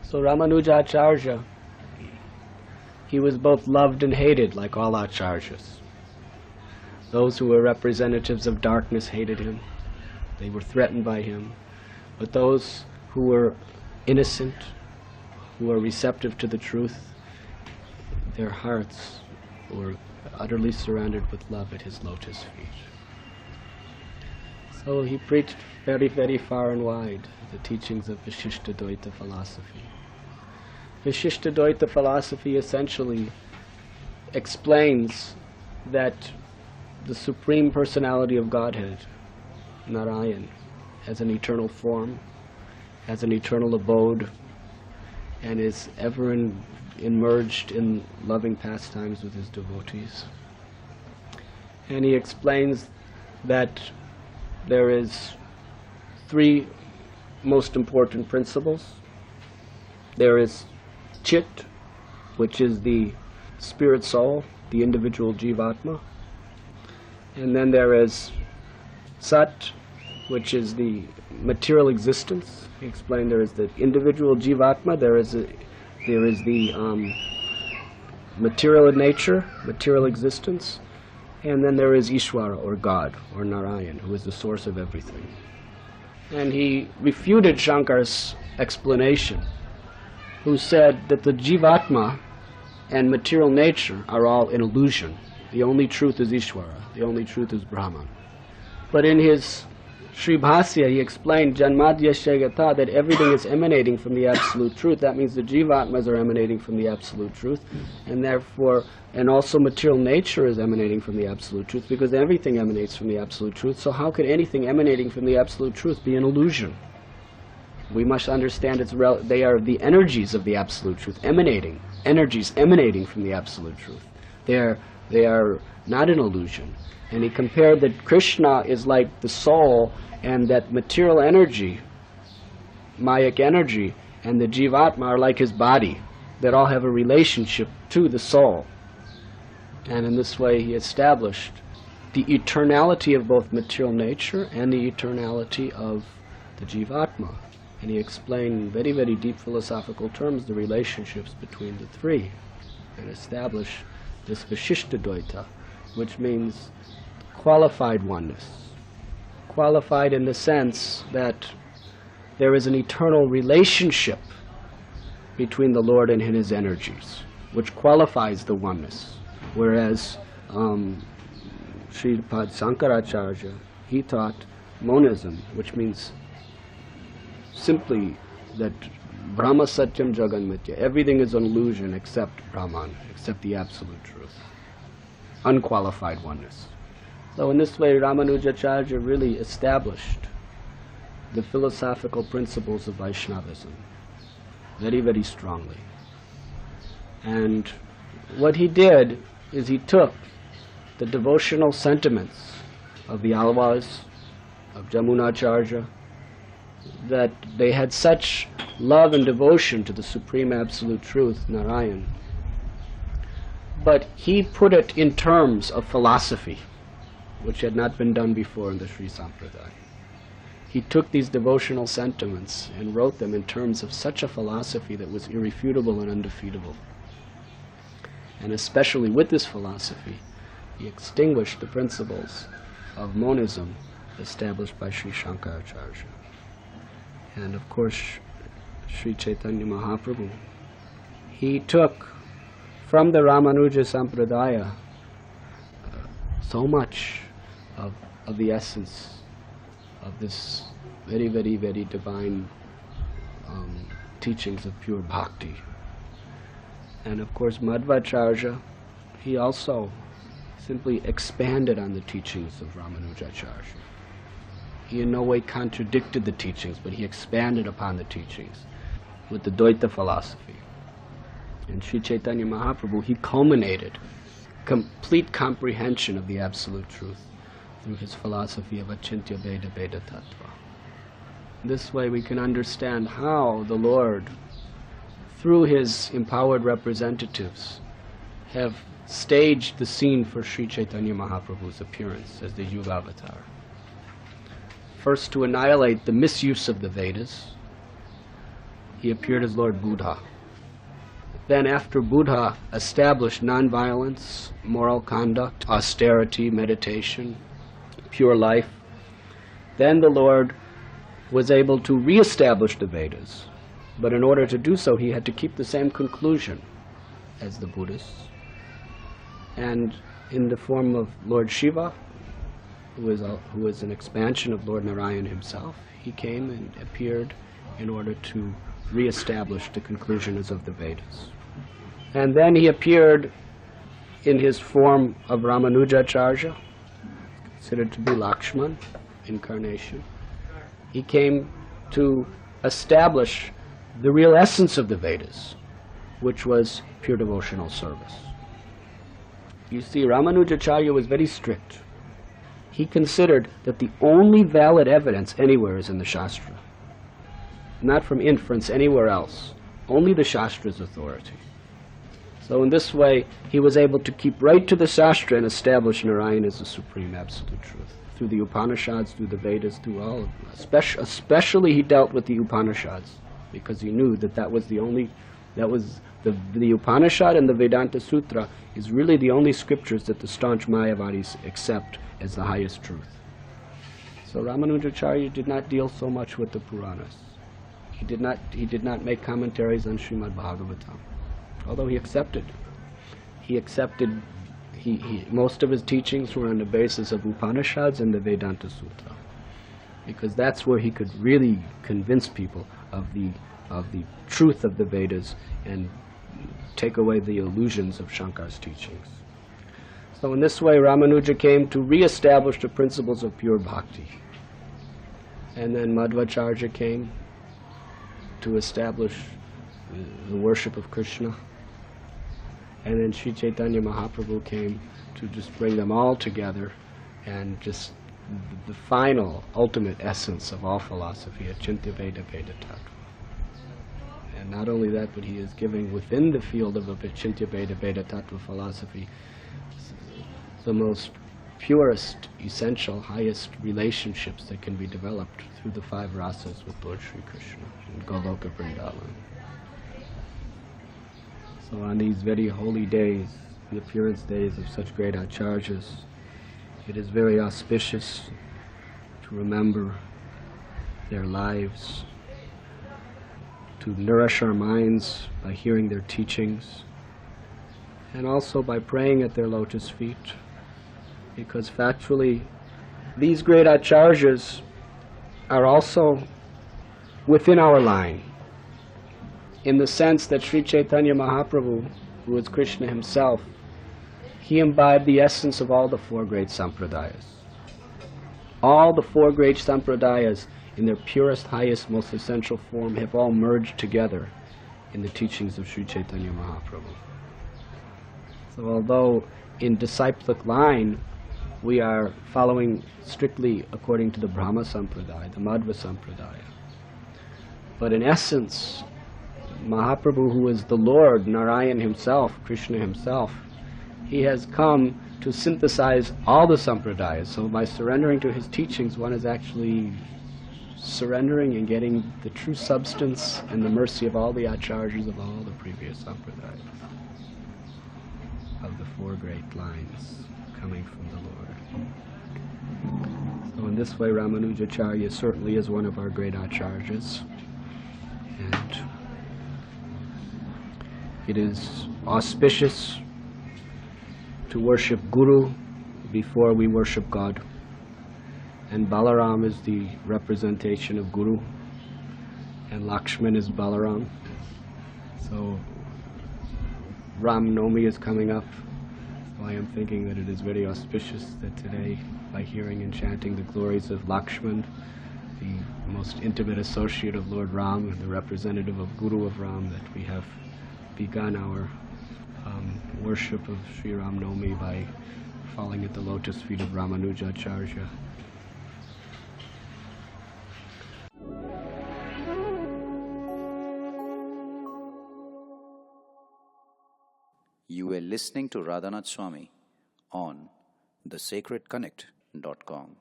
So RamanujAcharya, he was both loved and hated like all acharyas. Those who were representatives of darkness hated him. They were threatened by him. But those who were innocent, who were receptive to the truth, their hearts were utterly surrendered with love at his lotus feet. So he preached very, very far and wide the teachings of Vishishtadvaita philosophy. Vishishtadvaita philosophy essentially explains that the Supreme Personality of Godhead, Narayana, has an eternal form, has an eternal abode, and is ever immersed in loving pastimes with his devotees. And he explains that there is three most important principles. There is Chit, which is the spirit soul, the individual Jivatma. And then there is Sat, which is the material existence. He explained there is the individual Jivatma, there is the material in nature, material existence, and then there is Ishvara, or God, or Narayana, who is the source of everything. And he refuted Shankar's explanation, who said that the Jivatma and material nature are all an illusion. The only truth is Ishvara, the only truth is Brahman. But in his Sri Bhasya, he explained Janmadhyasya Gata, that everything is emanating from the absolute truth. That means the Jivatmas are emanating from the absolute truth, and therefore, and also material nature is emanating from the absolute truth, because everything emanates from the absolute truth. So how could anything emanating from the absolute truth be an illusion? We must understand they are the energies of the absolute truth, energies emanating from the absolute truth. They are not an illusion. And he compared that Krishna is like the soul, and that material energy, Mayic energy, and the Jivatma are like his body, that all have a relationship to the soul. And in this way he established the eternality of both material nature and the eternality of the Jivatma. And he explained in very, very deep philosophical terms the relationships between the three, and established this Vishishtadvaita, which means qualified oneness. Qualified in the sense that there is an eternal relationship between the Lord and his energies, which qualifies the oneness. Whereas Sripad Shankaracharya, he taught monism, which means simply that Brahma Satyam Jagan Mithya, everything is an illusion except Brahman, except the absolute truth. Unqualified oneness. So in this way, RamanujAcharya really established the philosophical principles of Vaishnavism very, very strongly. And what he did is he took the devotional sentiments of the alvars, of Yamunacharya, that they had such love and devotion to the Supreme Absolute Truth, Narayana, but he put it in terms of philosophy, which had not been done before in the Sri Sampradaya. He took these devotional sentiments and wrote them in terms of such a philosophy that was irrefutable and undefeatable. And especially with this philosophy, he extinguished the principles of monism established by Sri Shankaracharya. And of course, Sri Chaitanya Mahaprabhu, he took from the Ramanuja Sampradaya so much of the essence of this very, very, very divine teachings of pure bhakti. And of course, Madhavacharya, he also simply expanded on the teachings of RamanujAcharya. He in no way contradicted the teachings, but he expanded upon the teachings with the Dvaita philosophy. And Sri Chaitanya Mahaprabhu, he culminated complete comprehension of the absolute truth through his philosophy of acintya-bhedäbheda-tattva. This way we can understand how the Lord, through his empowered representatives, have staged the scene for Sri Chaitanya Mahaprabhu's appearance as the Yuga Avatar. First, to annihilate the misuse of the Vedas, he appeared as Lord Buddha. Then after Buddha established nonviolence, moral conduct, austerity, meditation, pure life, then the Lord was able to reestablish the Vedas. But in order to do so, he had to keep the same conclusion as the Buddhists. And in the form of Lord Shiva, who is an expansion of Lord Narayana himself, he came and appeared in order to reestablish the conclusions of the Vedas. And then he appeared in his form of RamanujAcharya, considered to be Lakshman incarnation. He came to establish the real essence of the Vedas, which was pure devotional service. You see, RamanujAcharya was very strict. He considered that the only valid evidence anywhere is in the Shastra, not from inference anywhere else, only the Shastra's authority. So in this way, he was able to keep right to the Shastra and establish Narayana as the supreme absolute truth. Through the Upanishads, through the Vedas, through all of them. Especially he dealt with the Upanishads, because he knew that the Upanishad and the Vedanta Sutra is really the only scriptures that the staunch Mayavadis accept as the highest truth. So RamanujAcharya did not deal so much with the Puranas. He did not make commentaries on Srimad Bhagavatam. Although he accepted most of his teachings were on the basis of Upanishads and the Vedanta Sutra, because that's where he could really convince people of the truth of the Vedas and take away the illusions of Shankar's teachings. So in this way, Ramanuja came to re-establish the principles of pure bhakti. And then Madhavacharya came to establish the worship of Krishna. And then Sri Chaitanya Mahaprabhu came to just bring them all together and just the final, ultimate essence of all philosophy, acintya-bhedäbheda-tattva. And not only that, but he is giving within the field of acintya-bhedäbheda-tattva philosophy the most purest, essential, highest relationships that can be developed through the 5 rasas with Lord Sri Krishna in Goloka Vrindavan. So on these very holy days, the appearance days of such great acharyas, it is very auspicious to remember their lives, to nourish our minds by hearing their teachings, and also by praying at their lotus feet, because factually these great acharyas are also within our line, in the sense that Sri Chaitanya Mahaprabhu, who is Krishna himself, he imbibed the essence of all the 4 great Sampradayas. All the 4 great Sampradayas, in their purest, highest, most essential form, have all merged together in the teachings of Sri Chaitanya Mahaprabhu. So although in disciplic line we are following strictly according to the Brahma Sampradaya, the Madhva Sampradaya, but in essence, Mahaprabhu, who is the Lord, Narayana himself, Krishna himself, he has come to synthesize all the Sampradayas. So by surrendering to his teachings, one is actually surrendering and getting the true substance and the mercy of all the acharyas of all the previous Sampradayas, of the 4 great lines coming from the Lord. So in this way, RamanujAcharya certainly is one of our great acharyas. And it is auspicious to worship Guru before we worship God. And Balaram is the representation of Guru, and Lakshman is Balaram. So Ram Nomi is coming up. So I am thinking that it is very auspicious that today, by hearing and chanting the glories of Lakshman, the most intimate associate of Lord Ram and the representative of Guru of Ram, that we have begun our worship of Sri Ram Nomi by falling at the lotus feet of RamanujAcharya. You were listening to Radhanath Swami on thesacredconnect.com.